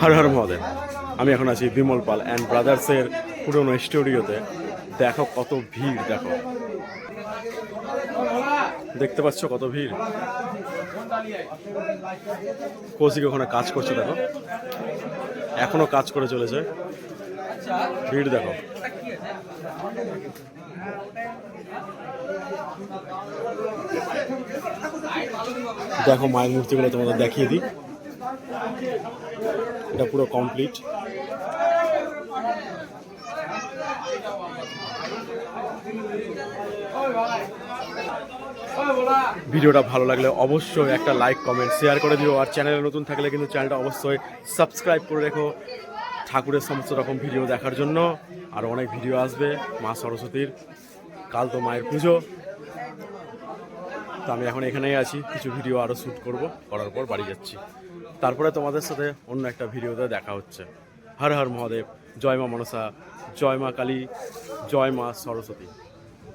হর হর মহাদেব। আমি এখন আছি বিমল পাল অ্যান্ড ব্রাদার্সের পুরনো স্টুডিওতে। দেখো কত ভিড়, দেখো, দেখতে পাচ্ছ কত ভিড়। কৌশিক ওখানে কাজ করছে, দেখো এখনো কাজ করে চলেছে। ভিড় দেখো। দেখো মায়ের মূর্তিগুলো তোমাদের দেখিয়ে দিই। এটা পুরো কমপ্লিট। ভিডিওটা ভালো লাগলে অবশ্যই একটা লাইক কমেন্ট শেয়ার করে দিও। আর চ্যানেলে নতুন থাকলে কিন্তু চ্যানেলটা অবশ্যই সাবস্ক্রাইব করে রেখো ঠাকুরের সমস্ত রকম ভিডিও দেখার জন্য। আরও অনেক ভিডিও আসবে মা সরস্বতীর। কাল তো মায়ের পুজো, তো আমি এখন এখানেই আছি। কিছু ভিডিও আরও শ্যুট করার পর বাড়ি যাচ্ছি। তারপরে তোমাদের সাথে অন্য একটা ভিডিওতে দেখা হচ্ছে। হর হর মহাদেব। জয় মা মনসা, জয় মা কালী, জয় মা সরস্বতী।